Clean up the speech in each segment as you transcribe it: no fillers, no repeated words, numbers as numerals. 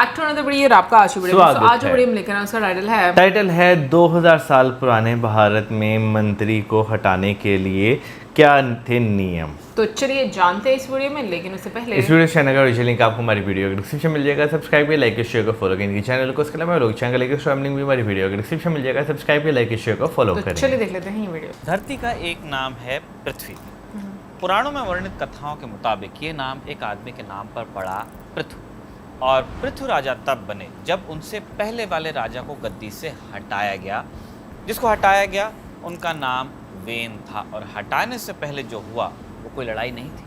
Back to another video. आपका आज video में आज जो वीडियो में लेकर उसका टाइटल है 2000 साल पुराने भारत में मंत्री को हटाने के लिए क्या थे नियम। तो चलिए जानते हैं इस वीडियो में, लेकिन उससे पहले इस वीडियो चैनल का ओरिजिनल लिंक आपको हमारी वीडियो के डिस्क्रिप्शन मिल जाएगा। सब्सक्राइब किया, लाइक शेयर को फॉलो करेंगे चैनल को। उसके अलावा लोग चैनल लिंक भी हमारी वीडियो के डिस्क्रिप्शन मिल जाएगा। सब्सक्राइब किया, लाइक शेयर को फॉलो करें। चलिए देख लेते हैं ये वीडियो। धरती का एक नाम है पृथ्वी। पुराणों में वर्णित कथाओं के मुताबिक ये नाम एक आदमी के नाम पर पड़ा, पृथु। और पृथु राजा तब बने जब उनसे पहले वाले राजा को गद्दी से हटाया गया। जिसको हटाया गया उनका नाम वेन था। और हटाने से पहले जो हुआ वो कोई लड़ाई नहीं थी,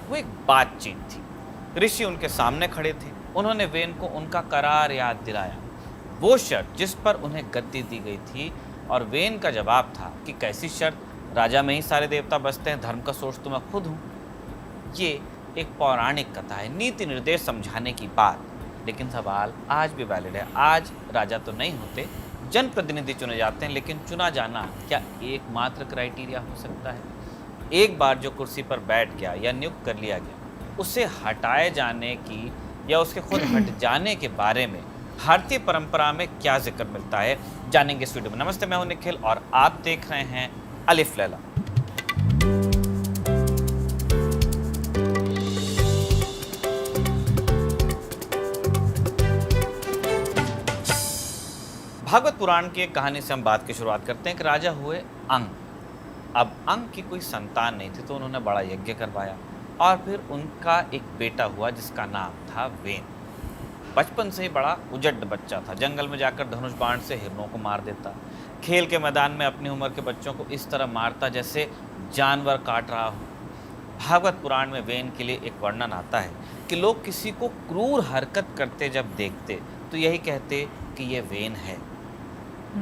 वो एक बातचीत थी। ऋषि उनके सामने खड़े थे। उन्होंने वेन को उनका करार याद दिलाया, वो शर्त जिस पर उन्हें गद्दी दी गई थी। और वेन का जवाब था कि कैसी शर्त, राजा में ही सारे देवता बसते हैं, धर्म का सोच तो मैं खुद हूँ। ये एक पौराणिक कथा है, नीति निर्देश समझाने की बात। लेकिन सवाल आज भी वैलिड है। आज राजा तो नहीं होते, जनप्रतिनिधि चुने जाते हैं। लेकिन चुना जाना क्या एकमात्र क्राइटेरिया हो सकता है? एक बार जो कुर्सी पर बैठ गया या नियुक्त कर लिया गया, उसे हटाए जाने की या उसके खुद हट जाने के बारे में भारतीय परंपरा में क्या जिक्र मिलता है, जानेंगे इस वीडियो में। नमस्ते, मैं हूं निखिल और आप देख रहे हैं अलिफ लैला। भागवत पुराण की एक कहानी से हम बात की शुरुआत करते हैं कि राजा हुए अंग। अब अंग की कोई संतान नहीं थी, तो उन्होंने बड़ा यज्ञ करवाया और फिर उनका एक बेटा हुआ जिसका नाम था वेन। बचपन से ही बड़ा उजड्ड बच्चा था, जंगल में जाकर धनुष बाण से हिरणों को मार देता, खेल के मैदान में अपनी उम्र के बच्चों को इस तरह मारता जैसे जानवर काट रहा हो। भागवत पुराण में वेन के लिए एक वर्णन आता है कि लोग किसी को क्रूर हरकत करते जब देखते तो यही कहते कि ये वेन है।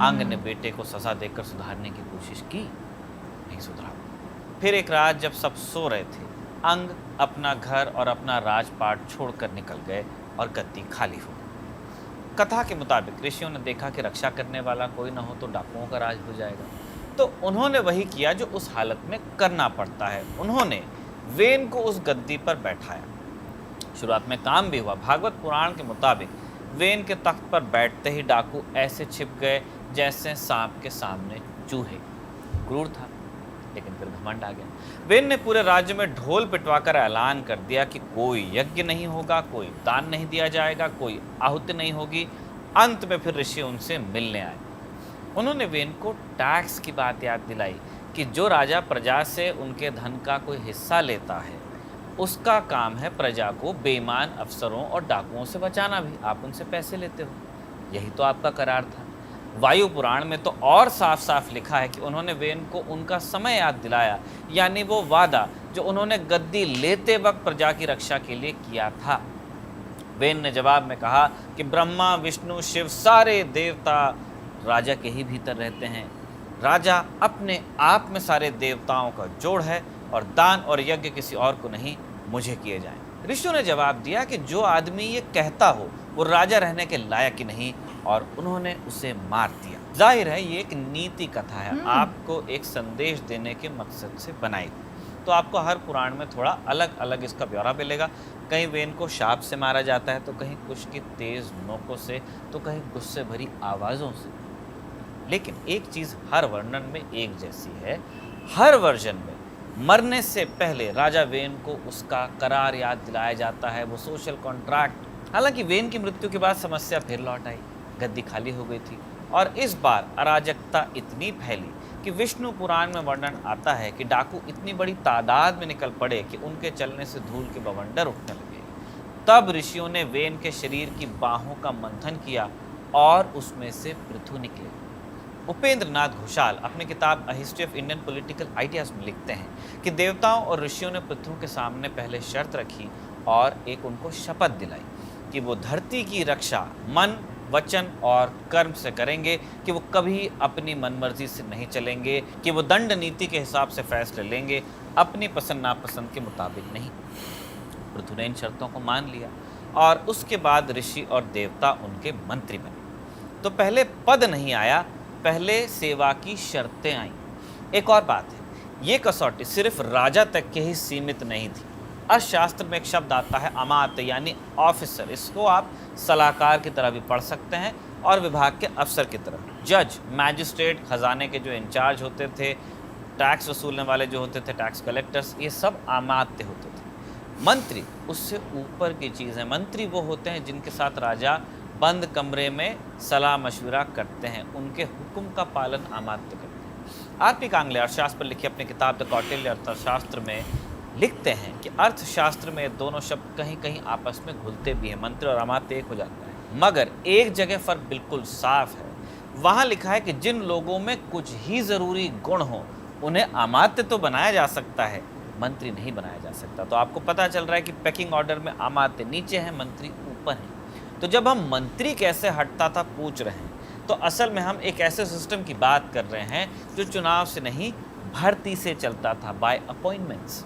अंग ने बेटे को सजा देकर सुधारने की कोशिश की, नहीं सुधरा। फिर एक रात जब सब सो रहे थे, अंग अपना घर और अपना राजपाट छोड़कर निकल गए और गद्दी खाली हो गई। कथा के मुताबिक ऋषियों ने देखा कि रक्षा करने वाला कोई न हो तो डाकुओं का राज हो जाएगा, तो उन्होंने वही किया जो उस हालत में करना पड़ता है। उन्होंने वेन को उस गद्दी पर बैठाया। शुरुआत में काम भी हुआ। भागवत पुराण के मुताबिक वेन के तख्त पर बैठते ही डाकू ऐसे छिप गए जैसे सांप के सामने चूहे। क्रूर था, लेकिन फिर घमंड आ गया। वेन ने पूरे राज्य में ढोल पिटवाकर ऐलान कर दिया कि कोई यज्ञ नहीं होगा, कोई दान नहीं दिया जाएगा, कोई आहुति नहीं होगी। अंत में फिर ऋषि उनसे मिलने आए। उन्होंने वेन को टैक्स की बात याद दिलाई कि जो राजा प्रजा से उनके धन का कोई हिस्सा लेता है, उसका काम है प्रजा को बेईमान अफसरों और डाकुओं से बचाना भी। आप उनसे पैसे लेते हो, यही तो आपका करार था। वायु पुराण में तो और साफ साफ लिखा है कि उन्होंने वेन को उनका समय याद दिलाया, यानी वो वादा जो उन्होंने गद्दी लेते वक्त प्रजा की रक्षा के लिए किया था। वेन ने जवाब में कहा कि ब्रह्मा, विष्णु, शिव, सारे देवता राजा के ही भीतर रहते हैं। राजा अपने आप में सारे देवताओं का जोड़ है और दान और यज्ञ किसी और को नहीं, मुझे किए जाएं। ऋषियों ने जवाब दिया कि जो आदमी ये कहता हो वो राजा रहने के लायक ही नहीं, और उन्होंने उसे मार दिया। जाहिर है ये एक नीति कथा है, आपको एक संदेश देने के मकसद से बनाई गई। तो आपको हर पुराण में थोड़ा अलग अलग इसका ब्यौरा मिलेगा। कहीं वेन को शाप से मारा जाता है, तो कहीं कुश की तेज नोकों से, तो कहीं गुस्से भरी आवाज़ों से। लेकिन एक चीज़ हर वर्णन में एक जैसी है, हर वर्जन में मरने से पहले राजा वेन को उसका करार याद दिलाया जाता है, वो सोशल कॉन्ट्रैक्ट। हालांकि वेन की मृत्यु के बाद समस्या फिर लौट आई, गद्दी खाली हो गई थी और इस बार अराजकता इतनी फैली कि विष्णु पुराण में वर्णन आता है कि डाकू इतनी बड़ी तादाद में निकल पड़े कि उनके चलने से धूल के बवंडर उठने लगे। तब ऋषियों ने वेन के शरीर की बाहों का मंथन किया और उसमें से पृथु निकले। उपेंद्र नाथ घोषाल अपनी किताब a history of Indian political ideas में लिखते हैं कि देवताओं और ऋषियों ने पृथु के सामने पहले शर्त रखी और एक उनको शपथ दिलाई कि वो धरती की रक्षा मन, वचन और कर्म से करेंगे, कि वो कभी अपनी मनमर्जी से नहीं चलेंगे, कि वो दंड नीति के हिसाब से फैसले लेंगे, अपनी पसंद नापसंद के मुताबिक नहीं। पृथु ने इन शर्तों को मान लिया और उसके बाद ऋषि और देवता उनके मंत्री बने। तो पहले पद नहीं आया, पहले सेवा की शर्तें आईं। एक और बात है, ये कसौटी सिर्फ राजा तक के ही सीमित नहीं थी। अर्थशास्त्र में एक शब्द आता है अमात्य यानी ऑफिसर, इसको आप सलाहकार की तरह भी पढ़ सकते हैं और विभाग के अफसर की तरह। जज, मैजिस्ट्रेट, खजाने के जो इंचार्ज होते थे, टैक्स वसूलने वाले जो होते थे, टैक्स कलेक्टर्स, ये सब अमात्य होते थे। मंत्री उससे ऊपर की चीज़ है। मंत्री वो होते हैं जिनके साथ राजा बंद कमरे में सलाह मशविरा करते हैं, उनके हुक्म का पालन अमात्य करते हैं। आर.पी. कांगले अर्थशास्त्र पर लिखी अपनी किताब द कौटिल्य अर्थशास्त्र में लिखते हैं कि अर्थशास्त्र में दोनों शब्द कहीं कहीं आपस में घुलते भी हैं, मंत्री और अमात्य एक हो जाता है, मगर एक जगह फर्क बिल्कुल साफ है। वहाँ लिखा है कि जिन लोगों में कुछ ही ज़रूरी गुण हो उन्हें अमात्य तो बनाया जा सकता है, मंत्री नहीं बनाया जा सकता। तो आपको पता चल रहा है कि पेकिंग ऑर्डर में अमात्य नीचे है, मंत्री ऊपर है। तो जब हम मंत्री कैसे हटता था पूछ रहे हैं, तो असल में हम एक ऐसे सिस्टम की बात कर रहे हैं जो चुनाव से नहीं भर्ती से चलता था, बाय अपॉइंटमेंट्स।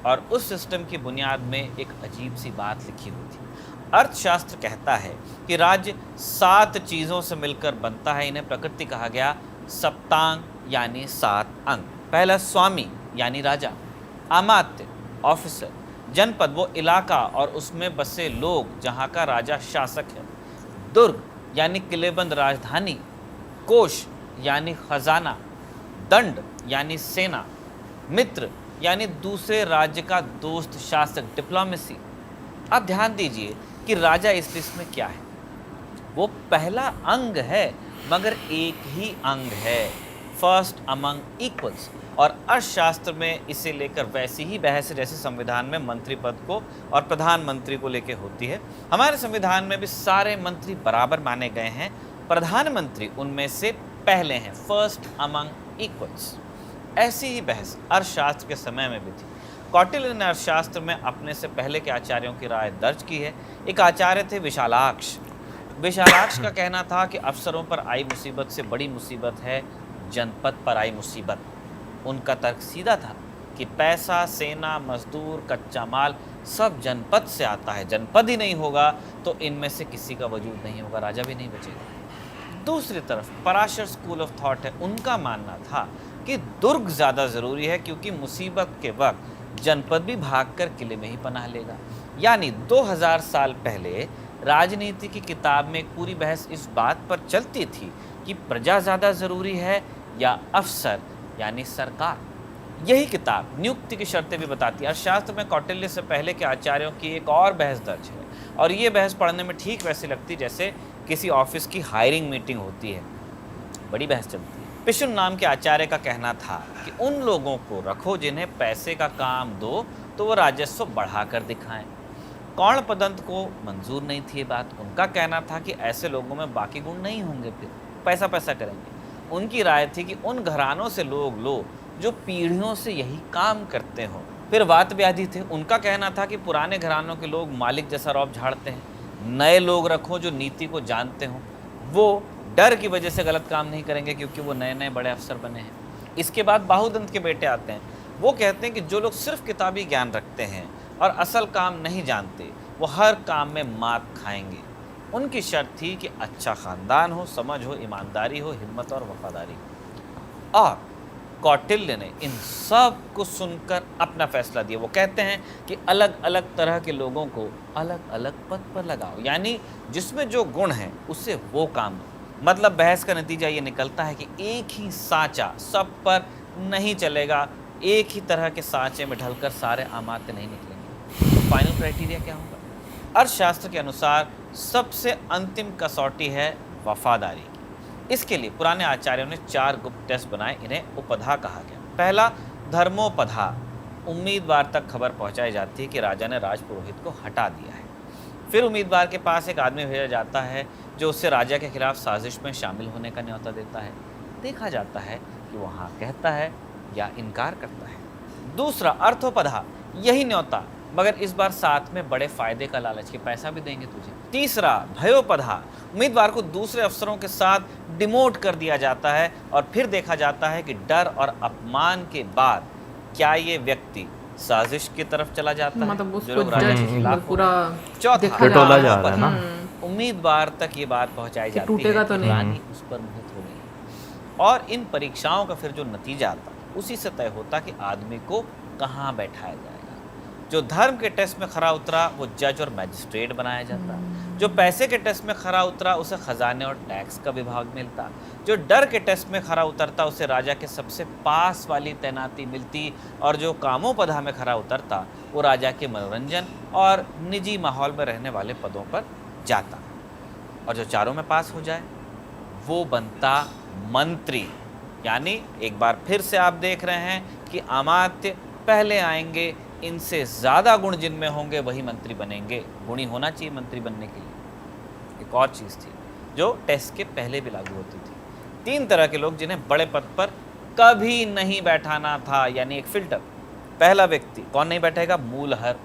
और उस सिस्टम की बुनियाद में एक अजीब सी बात लिखी हुई थी। अर्थशास्त्र कहता है कि राज्य 7 चीज़ों से मिलकर बनता है, इन्हें प्रकृति कहा गया, सप्तांग यानी 7 अंग। पहला स्वामी यानी राजा, अमात्य ऑफिसर, जनपद वो इलाका और उसमें बसे लोग जहाँ का राजा शासक है, दुर्ग यानी किलेबंद राजधानी, कोश यानी खजाना, दंड यानी सेना, मित्र यानी दूसरे राज्य का दोस्त शासक, डिप्लोमेसी। अब ध्यान दीजिए कि राजा इस लिस्ट में क्या है, वो पहला अंग है मगर एक ही अंग है, फर्स्ट अमंग इक्वल्स। और अर्थशास्त्र में इसे लेकर वैसी ही बहस है जैसे संविधान में मंत्री पद को और प्रधानमंत्री को लेकर होती है। हमारे संविधान में भी सारे मंत्री बराबर माने गए हैं, प्रधानमंत्री उनमें से पहले हैं, फर्स्ट अमंग इक्वल्स। ऐसी ही बहस अर्थशास्त्र के समय में भी थी। कौटिल्य ने अर्थशास्त्र में अपने से पहले के आचार्यों की राय दर्ज की है। एक आचार्य थे विशालाक्ष। विशालाक्ष का कहना था कि अफसरों पर आई मुसीबत से बड़ी मुसीबत है जनपद पर आई मुसीबत। उनका तर्क सीधा था कि पैसा, सेना, मजदूर, कच्चा माल सब जनपद से आता है, जनपद ही नहीं होगा तो इनमें से किसी का वजूद नहीं होगा, राजा भी नहीं बचेगा। दूसरी तरफ पराशर स्कूल ऑफ थॉट है, उनका मानना था कि दुर्ग ज़्यादा ज़रूरी है क्योंकि मुसीबत के वक्त जनपद भी भागकर किले में ही पनाह लेगा। यानी 2000 साल पहले राजनीति की किताब में एक पूरी बहस इस बात पर चलती थी कि प्रजा ज़्यादा ज़रूरी है या अफसर यानी सरकार। यही किताब नियुक्ति की शर्तें भी बताती है। अर्थशास्त्र में कौटिल्य से पहले के आचार्यों की एक और बहस दर्ज है और ये बहस पढ़ने में ठीक वैसे लगती जैसे किसी ऑफिस की हायरिंग मीटिंग होती है, बड़ी बहस चलती है। पिशुन नाम के आचार्य का कहना था कि उन लोगों को रखो जिन्हें पैसे का काम दो तो वो राजस्व बढ़ाकर दिखाएं। कौण पदंत को मंजूर नहीं थी ये बात। उनका कहना था कि ऐसे लोगों में बाकी गुण नहीं होंगे, फिर पैसा पैसा करेंगे। उनकी राय थी कि उन घरानों से लोग लो जो पीढ़ियों से यही काम करते हों। फिर वात व्याधि थे। उनका कहना था कि पुराने घरानों के लोग मालिक जैसा रौब झाड़ते हैं, नए लोग रखो जो नीति को जानते हों, वो डर की वजह से गलत काम नहीं करेंगे क्योंकि वो नए नए बड़े अफसर बने हैं। इसके बाद बाहुदंत के बेटे आते हैं। वो कहते हैं कि जो लोग सिर्फ किताबी ज्ञान रखते हैं और असल काम नहीं जानते वो हर काम में मात खाएंगे। उनकी शर्त थी कि अच्छा ख़ानदान हो, समझ हो, ईमानदारी हो, हिम्मत और वफादारी हो। और कौटिल्य ने इन सब को सुनकर अपना फैसला दिया। वो कहते हैं कि अलग अलग तरह के लोगों को अलग अलग पद पर लगाओ, यानी जिसमें जो गुण है उससे वो काम हो। मतलब बहस का नतीजा ये निकलता है कि एक ही सांचा सब पर नहीं चलेगा, एक ही तरह के सांचे में ढलकर सारे अमात्य नहीं निकलेंगे। फाइनल क्राइटेरिया क्या होगा? अर्थशास्त्र के अनुसार सबसे अंतिम कसौटी है वफादारी की। इसके लिए पुराने आचार्यों ने 4 गुप्त टेस्ट बनाए, इन्हें उपधा कहा गया। पहला धर्मोपधा, उम्मीदवार तक खबर पहुंचाई जाती है कि राजा ने राजपुरोहित को हटा दिया है। फिर उम्मीदवार के पास एक आदमी भेजा जाता है जो उससे राजा के खिलाफ साजिश में शामिल होने का न्योता देता है। देखा जाता है कि वो हाँ कहता है या इनकार करता है। दूसरा अर्थोपधा, यही न्योता मगर इस बार साथ में बड़े फायदे का लालच, के पैसा भी देंगे तुझे। तीसरा भयोपधा, उम्मीदवार को दूसरे अफसरों के साथ डिमोट कर दिया जाता है और फिर देखा जाता है कि डर और अपमान के बाद क्या ये व्यक्ति साजिश की तरफ चला जाता है, मतलब जो लोग उसको राजा के जज खिलाफ पूरा चौथा देखा जा टटोला रहा जा रहा है ना। उम्मीदवार तक ये बात पहुंचाई जाती है टूटेगा तो कि नहीं। रानी उस पर मोहित हो गई। और इन परीक्षाओं का फिर जो नतीजा आता उसी से तय होता कि आदमी को कहाँ बैठाया जाएगा। जो धर्म के टेस्ट में खरा उतरा वो जज और मैजिस्ट्रेट बनाया जाता, जो पैसे के टेस्ट में खरा उतरा उसे खजाने और टैक्स का विभाग मिलता, जो डर के टेस्ट में खरा उतरता उसे राजा के सबसे पास वाली तैनाती मिलती, और जो कामोपधा में खरा उतरता वो राजा के मनोरंजन और निजी माहौल में रहने वाले पदों पर जाता, और जो चारों में पास हो जाए वो बनता मंत्री। यानी एक बार फिर से आप देख रहे हैं कि अमात्य पहले आएंगे, इनसे ज़्यादा गुण जिनमें होंगे वही मंत्री बनेंगे। गुणी होना चाहिए मंत्री बनने के लिए। एक और चीज़ थी जो टेस्ट के पहले भी लागू होती थी, 3 तरह के लोग जिन्हें बड़े पद पर कभी नहीं बैठाना था, यानी एक फिल्टर। पहला व्यक्ति कौन नहीं बैठेगा? मूलहर,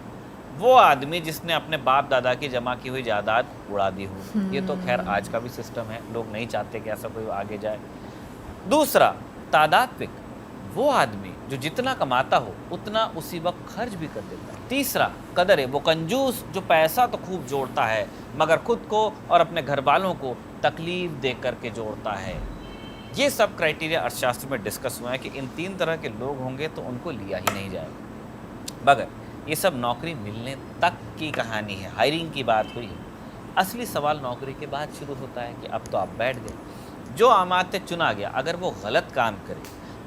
वो आदमी जिसने अपने बाप दादा की जमा की हुई जायदाद उड़ा दी हो। ये तो खैर आज का भी सिस्टम है, लोग नहीं चाहते कि ऐसा कोई आगे जाए। दूसरा तादात्विक, वो आदमी जो जितना कमाता हो उतना उसी वक्त खर्च भी कर देता है। तीसरा कदर, वो कंजूस जो पैसा तो खूब जोड़ता है मगर खुद को और अपने घर वालों को तकलीफ दे करके जोड़ता है। ये सब क्राइटेरिया अर्थशास्त्र में डिस्कस हुआ है कि इन 3 तरह के लोग होंगे तो उनको लिया ही नहीं जाएगा। मगर ये सब नौकरी मिलने तक की कहानी है, हायरिंग की बात हुई है। असली सवाल नौकरी के बाद शुरू होता है कि अब तो आप बैठ गए। जो अमात्य चुना गया अगर वो गलत काम करे,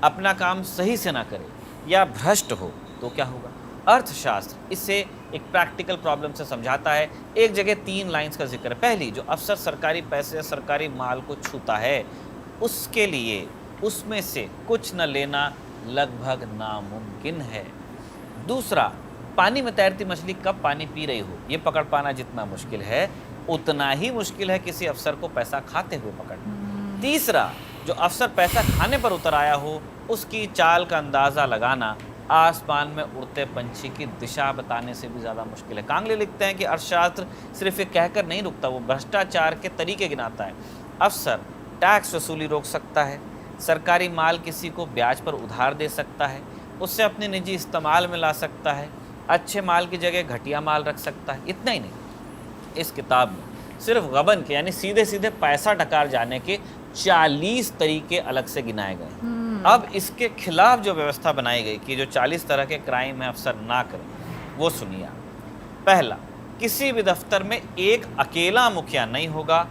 अपना काम सही से ना करे या भ्रष्ट हो तो क्या होगा? अर्थशास्त्र इसे एक प्रैक्टिकल प्रॉब्लम से समझाता है। एक जगह 3 लाइंस का जिक्र है। पहली, जो अफसर सरकारी पैसे या सरकारी माल को छूता है उसके लिए उसमें से कुछ न लेना लगभग नामुमकिन है। दूसरा, पानी में तैरती मछली कब पानी पी रही हो ये पकड़ पाना जितना मुश्किल है उतना ही मुश्किल है किसी अफसर को पैसा खाते हुए पकड़ना। तीसरा, जो अफसर पैसा खाने पर उतर आया हो उसकी चाल का अंदाज़ा लगाना आसमान में उड़ते पंछी की दिशा बताने से भी ज़्यादा मुश्किल है। कांगले लिखते हैं कि अर्थशास्त्र सिर्फ ये कहकर नहीं रुकता, वो भ्रष्टाचार के तरीके गिनाता है। अफसर टैक्स वसूली रोक सकता है, सरकारी माल किसी को ब्याज पर उधार दे सकता है, उससे अपने निजी इस्तेमाल में ला सकता है, अच्छे माल की जगह घटिया माल रख सकता है। इतना ही नहीं, इस किताब में सिर्फ गबन के यानी सीधे सीधे पैसा डकार जाने के 40 तरीके अलग से गिनाए गए। अब इसके खिलाफ जो व्यवस्था बनाई गई कि जो 40 तरह के क्राइम है अफसर ना करें, वो सुनिए आप। पहला, किसी भी दफ्तर में एक अकेला मुखिया नहीं होगा,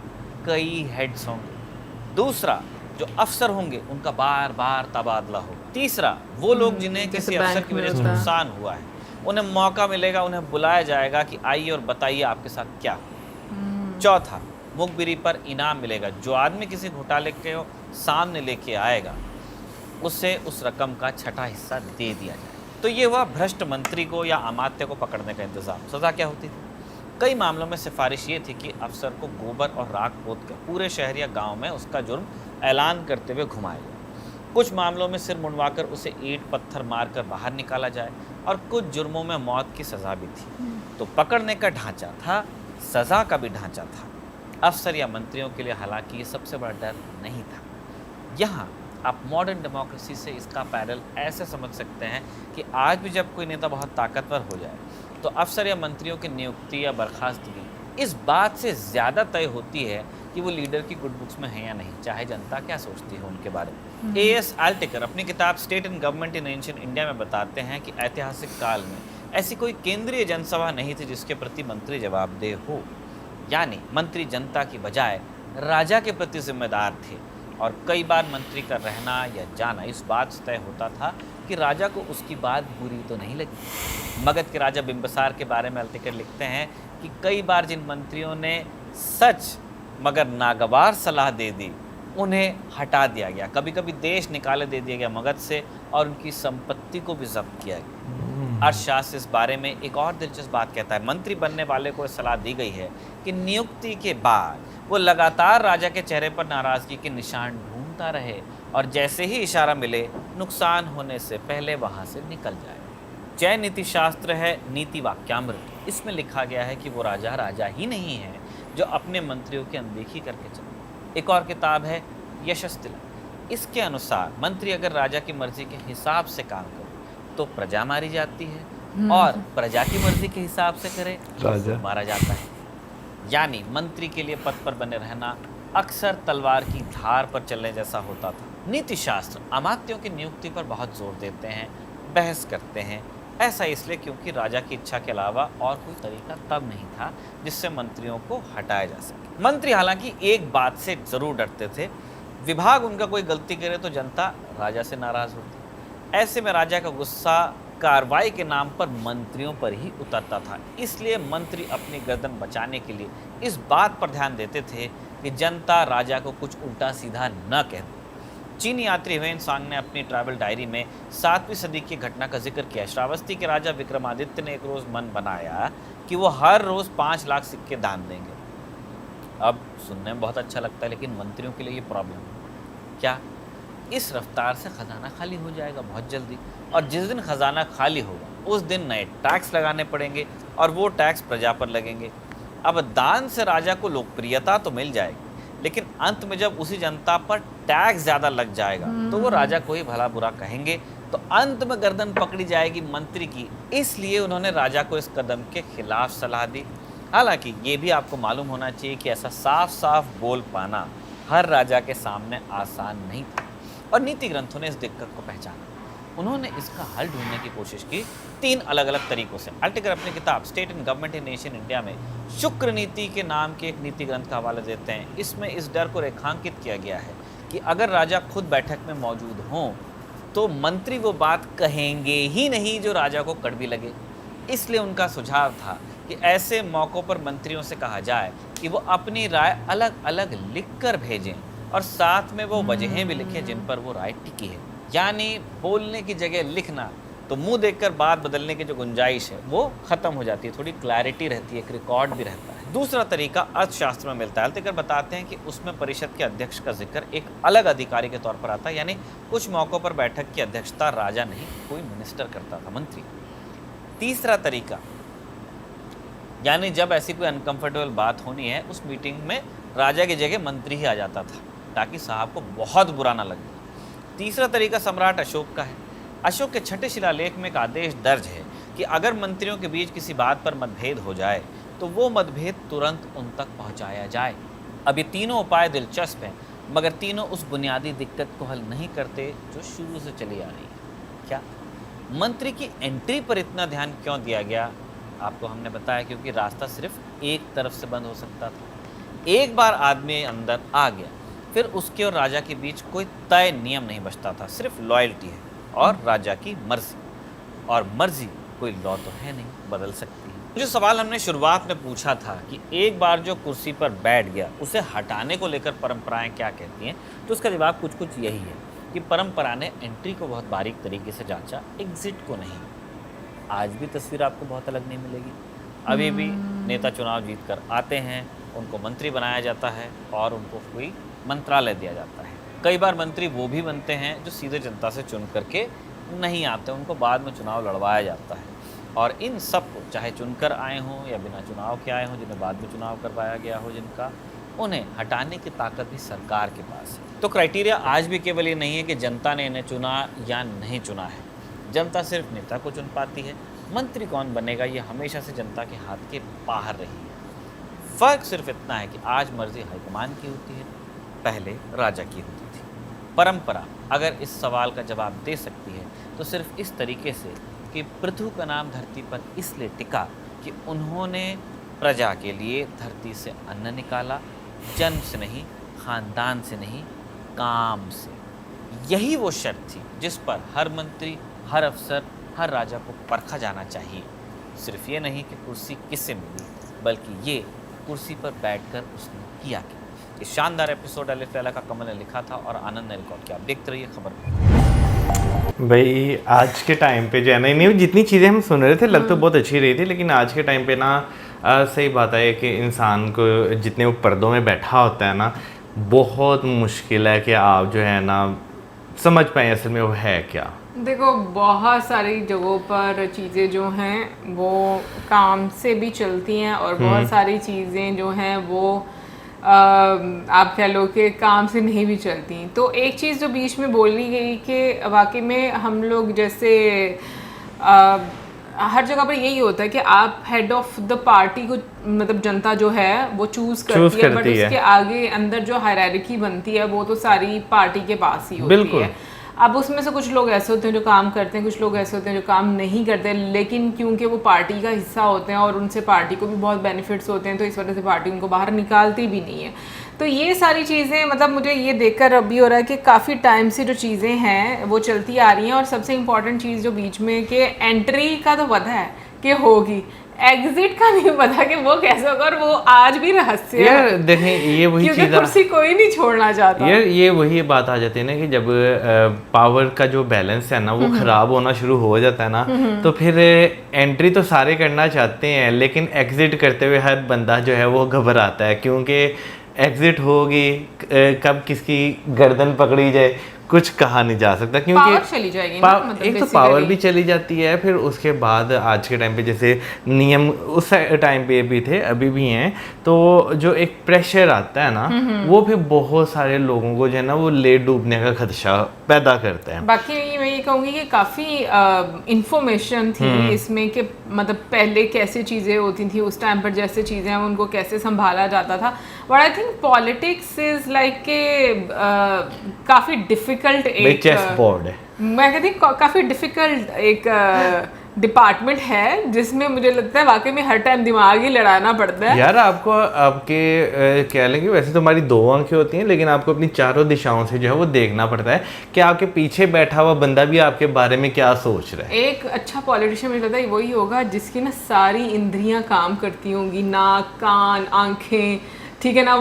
कई हेड्स होंगे। दूसरा, जो अफसर होंगे उनका बार बार तबादला होगा। तीसरा, वो लोग जिन्हें किसी अफसर की वजह से नुकसान हुआ है उन्हें मौका मिलेगा, उन्हें बुलाया जाएगा कि आइए और बताइए आपके साथ क्या। चौथा, मुखबिरी पर इनाम मिलेगा। जो आदमी किसी घोटाले के सामने लेके आएगा उसे उस रकम का 6ठा हिस्सा दे दिया जाए। तो ये हुआ भ्रष्ट मंत्री को या अमात्य को पकड़ने का इंतजाम। सज़ा क्या होती थी? कई मामलों में सिफारिश ये थी कि अफसर को गोबर और राख पोत कर पूरे शहर या गांव में उसका जुर्म ऐलान करते हुए घुमाया जाए। कुछ मामलों में सिर मुंडवाकर उसे ईंट पत्थर मारकर बाहर निकाला जाए, और कुछ जुर्मों में मौत की सज़ा भी थी। तो पकड़ने का ढांचा था, सज़ा का भी ढांचा था। अफसर या मंत्रियों के लिए हालांकि ये सबसे बड़ा डर नहीं था। यहाँ आप मॉडर्न डेमोक्रेसी से इसका पैरेलल ऐसे समझ सकते हैं कि आज भी जब कोई नेता बहुत ताकतवर हो जाए तो अफसर या मंत्रियों की नियुक्ति या बर्खास्तगी इस बात से ज़्यादा तय होती है कि वो लीडर की गुड बुक्स में है या नहीं, चाहे जनता क्या सोचती है उनके बारे में। A.S. आल्टेकर अपनी किताब state and government in ancient India में बताते हैं कि ऐतिहासिक काल में ऐसी कोई केंद्रीय जनसभा नहीं थी जिसके प्रति मंत्री जवाबदेह हो। यानी मंत्री जनता की बजाय राजा के प्रति जिम्मेदार थे, और कई बार मंत्री का रहना या जाना इस बात से तय होता था कि राजा को उसकी बात बुरी तो नहीं लगी। मगध के राजा बिंबिसार के बारे में आल्टेकर लिखते हैं कि कई बार जिन मंत्रियों ने सच मगर नागवार सलाह दे दी उन्हें हटा दिया गया। कभी कभी देश निकाले दे दिया गया मगध से, और उनकी संपत्ति को भी जब्त किया गया। अर्थशास्त्र इस बारे में एक और दिलचस्प बात कहता है। मंत्री बनने वाले को सलाह दी गई है कि नियुक्ति के बाद वो लगातार राजा के चेहरे पर नाराजगी के निशान ढूंढता रहे, और जैसे ही इशारा मिले नुकसान होने से पहले वहाँ से निकल जाए। जय नीति शास्त्र है नीति वाक्यामृत। इसमें लिखा गया है कि वो राजा राजा ही नहीं है जो अपने मंत्रियों की अनदेखी करके चले। एक और किताब है यशस्तिलक। इसके अनुसार मंत्री अगर राजा की मर्जी के हिसाब से काम करे तो प्रजा मारी जाती है, और प्रजा की मर्जी के हिसाब से करे तो मारा जाता है। यानी मंत्री के लिए पद पर बने रहना अक्सर तलवार की धार पर चलने जैसा होता था। नीति शास्त्र अमात्यों की नियुक्ति पर बहुत जोर देते हैं, बहस करते हैं ऐसा इसलिए क्योंकि राजा की इच्छा के अलावा और कोई तरीका तब नहीं था जिससे मंत्रियों को हटाया जा सके। मंत्री हालांकि एक बात से जरूर डरते थे, विभाग उनका कोई गलती करे तो जनता राजा से नाराज होती। ऐसे में राजा का गुस्सा कार्रवाई के नाम पर मंत्रियों पर ही उतरता था। इसलिए मंत्री अपनी गर्दन बचाने के लिए इस बात पर ध्यान देते थे कि जनता राजा को कुछ उल्टा सीधा न कह दे। चीनी यात्री ह्वेन-सांग ने अपनी ट्रैवल डायरी में 7वीं सदी की घटना का जिक्र किया। श्रावस्ती के राजा विक्रमादित्य ने एक रोज मन बनाया कि वो हर रोज 5 लाख सिक्के दान देंगे। अब सुनने में बहुत अच्छा लगता है, लेकिन मंत्रियों के लिए ये प्रॉब्लम है। क्या इस रफ्तार से खजाना खाली हो जाएगा बहुत जल्दी, और जिस दिन खजाना खाली होगा उस दिन नए टैक्स लगाने पड़ेंगे और वो टैक्स प्रजा पर लगेंगे। अब दान से राजा को लोकप्रियता तो मिल जाएगी, लेकिन अंत में जब उसी जनता पर टैक्स ज़्यादा लग जाएगा तो वो राजा को ही भला बुरा कहेंगे, तो अंत में गर्दन पकड़ी जाएगी मंत्री की। इसलिए उन्होंने राजा को इस कदम के खिलाफ सलाह दी। हालांकि ये भी आपको मालूम होना चाहिए कि ऐसा साफ साफ बोल पाना हर राजा के सामने आसान नहीं था, और नीति ग्रंथों ने इस दिक्कत को पहचाना। उन्होंने इसका हल ढूंढने की कोशिश की 3 अलग अलग तरीकों से। आर्टिकल अपनी किताब state and government in Asian India में शुक्र नीति के नाम के एक नीति ग्रंथ का हवाला देते हैं। इसमें इस डर को रेखांकित किया गया है कि अगर राजा खुद बैठक में मौजूद हों तो मंत्री वो बात कहेंगे ही नहीं जो राजा को कड़वी लगे। इसलिए उनका सुझाव था कि ऐसे मौक़ों पर मंत्रियों से कहा जाए कि वो अपनी राय अलग अलग लिख कर भेजें, और साथ में वो वजहें भी लिखें जिन पर वो राय टिकी है। यानी बोलने की जगह लिखना, तो मुंह देखकर बात बदलने की जो गुंजाइश है वो खत्म हो जाती है, थोड़ी क्लैरिटी रहती है, एक रिकॉर्ड भी रहता है। दूसरा तरीका अर्थशास्त्र में मिलता है। अल्तेकर बताते हैं कि उसमें परिषद के अध्यक्ष का जिक्र एक अलग अधिकारी के तौर पर आता है, यानी कुछ मौक़ों पर बैठक की अध्यक्षता राजा नहीं कोई मिनिस्टर करता था, मंत्री। तीसरा तरीका, यानी जब ऐसी कोई अनकंफर्टेबल बात होनी है उस मीटिंग में राजा की जगह मंत्री ही आ जाता था, ताकि साहब को बहुत बुरा ना लगे। तीसरा तरीका सम्राट अशोक का है। अशोक के 6ठे शिलालेख में एक आदेश दर्ज है कि अगर मंत्रियों के बीच किसी बात पर मतभेद हो जाए तो वो मतभेद तुरंत उन तक पहुंचाया जाए। अब ये तीनों उपाय दिलचस्प हैं, मगर तीनों उस बुनियादी दिक्कत को हल नहीं करते जो शुरू से चली आ रही है। क्या मंत्री की एंट्री पर इतना ध्यान क्यों दिया गया? आपको हमने बताया क्योंकि रास्ता सिर्फ एक तरफ से बंद हो सकता था। एक बार आदमी अंदर आ गया, फिर उसके और राजा के बीच कोई तय नियम नहीं बचता था, सिर्फ लॉयल्टी है और राजा की मर्जी, और मर्जी कोई लॉ तो है नहीं, बदल सकती है। जो सवाल हमने शुरुआत में पूछा था कि एक बार जो कुर्सी पर बैठ गया उसे हटाने को लेकर परंपराएं क्या कहती हैं, तो उसका जवाब कुछ कुछ यही है कि परंपरा ने एंट्री को बहुत बारीक तरीके से जांचा, एग्जिट को नहीं। आज भी तस्वीर आपको बहुत अलग नहीं मिलेगी। अभी भी नेता चुनाव जीत कर आते हैं, उनको मंत्री बनाया जाता है और उनको कोई मंत्रालय दिया जाता है। कई बार मंत्री वो भी बनते हैं जो सीधे जनता से चुन करके नहीं आते, उनको बाद में चुनाव लड़वाया जाता है। और इन सब को चाहे चुनकर आए हों या बिना चुनाव के आए हों, जिन्हें बाद में चुनाव करवाया गया हो जिनका, उन्हें हटाने की ताकत भी सरकार के पास है। तो क्राइटेरिया आज भी केवल ये नहीं है कि जनता ने इन्हें चुना या नहीं चुना है। जनता सिर्फ नेता को चुन पाती है, मंत्री कौन बनेगा ये हमेशा से जनता के हाथ के बाहर रही है। फ़र्क सिर्फ इतना है कि आज मर्जी हाईकमान की होती है, पहले राजा की होती थी। परंपरा अगर इस सवाल का जवाब दे सकती है तो सिर्फ इस तरीके से कि पृथु का नाम धरती पर इसलिए टिका कि उन्होंने प्रजा के लिए धरती से अन्न निकाला, जन्म से नहीं, खानदान से नहीं, काम से। यही वो शर्त थी जिस पर हर मंत्री, हर अफसर, हर राजा को परखा जाना चाहिए। सिर्फ ये नहीं कि कुर्सी किससे मिली, बल्कि ये कुर्सी पर बैठकर उसने किया क्या। इस शानदार एपिसोड अलिफ लैला का कमल ने लिखा था और आनंद ने रिकॉर्ड किया। आप देखते रहिए खबर। भाई आज के टाइम पे जो है ना, नहीं जितनी चीज़ें हम सुन रहे थे लग तो बहुत अच्छी रही थी, लेकिन आज के टाइम पे ना सही बात है कि इंसान को जितने वो पर्दों में बैठा होता है ना, बहुत मुश्किल है कि आप जो है ना समझ पाए असल में वो है क्या। देखो बहुत सारी जगहों पर चीज़ें जो हैं वो काम से भी चलती हैं और बहुत सारी चीज़ें जो हैं वो आप कह लो कि काम से नहीं भी चलती। तो एक चीज़ जो बीच में बोली गई कि वाकई में हम लोग जैसे हर जगह पर यही होता है कि आप हेड ऑफ द पार्टी को, मतलब जनता जो है वो चूज करती है, बट उसके आगे अंदर जो हायरार्की बनती है वो तो सारी पार्टी के पास ही होती है। अब उसमें से कुछ लोग ऐसे होते हैं जो काम करते हैं, कुछ लोग ऐसे होते हैं जो काम नहीं करते, लेकिन क्योंकि वो पार्टी का हिस्सा होते हैं और उनसे पार्टी को भी बहुत बेनिफिट्स होते हैं, तो इस वजह से पार्टी उनको बाहर निकालती भी नहीं है। तो ये सारी चीज़ें मतलब मुझे ये देखकर अभी हो रहा है कि काफ़ी टाइम से जो चीज़ें हैं वो चलती आ रही हैं, और सबसे इम्पॉर्टेंट चीज़ जो बीच में कि एंट्री का तो पता है कि होगी, एग्जिट का नहीं पता कि वो कैसे होगा, और वो आज भी रहस्य यार है। देखें ये वही क्योंकि चीज़ कुर्सी कोई नहीं छोड़ना चाहता। यार ये वही बात आ जाती है ना कि जब पावर का जो बैलेंस है ना वो खराब होना शुरू हो जाता है ना, तो फिर एंट्री तो सारे करना चाहते हैं, लेकिन एग्जिट करते हुए हर बंदा जो है वो घबराता है, क्योंकि एग्जिट होगी कब किसकी गर्दन पकड़ी जाए कुछ कहा नहीं जा सकता, क्योंकि पावर चली जाएगी ना, मतलब एक तो पावर basically। भी चली जाती है, फिर उसके बाद आज के टाइम पे जैसे नियम उस टाइम पे भी थे अभी भी हैं, तो जो एक प्रेशर आता है ना वो फिर बहुत सारे लोगों को जो है ना वो ले डूबने का खदशा पैदा करता है। बाकी मैं ये कहूँगी कि काफ़ी इंफॉर्मेशन थी इसमें कि मतलब पहले कैसे चीज़ें होती थी उस टाइम पर, जैसे चीज़ें हैं उनको कैसे संभाला जाता था। But I think politics is like के काफ़ी डिफ़िकल्ट एक चेस बोर्ड है, मैं कहती हूँ काफ़ी डिफ़िकल्ट एक डिपार्टमेंट है, जिसमें मुझे लगता है वाकई में हर टाइम दिमाग ही लड़ाना पड़ता है। यार आपको आपके कह लेंगे वैसे तो हमारी 2 आंखें होती हैं, लेकिन आपको अपनी चारों दिशाओं से जो है वो देखना पड़ता है कि आपके पीछे बैठा हुआ बंदा भी आपके बारे में क्या सोच रहा है। एक अच्छा पॉलिटिशियन मुझे लगता है वही होगा जिसकी ना सारी इंद्रियां काम करती होंगी, नाक, कान, आंखें, ठीक है ना,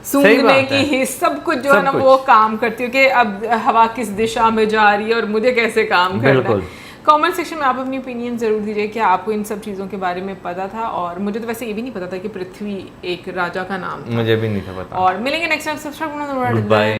सूंघने की ही सब कुछ जो है ना वो काम करती हो कि अब हवा किस दिशा में जा रही है और मुझे कैसे काम करना है। कमेंट सेक्शन में आप अपनी ओपिनियन ज़रूर दीजिए कि आपको इन सब चीज़ों के बारे में पता था, और मुझे तो वैसे ये भी नहीं पता था कि पृथ्वी एक राजा का नाम था। मुझे भी नहीं था पता। और मिलेंगे नेक्स्ट टाइम, सब्सक्राइब करना। बाय।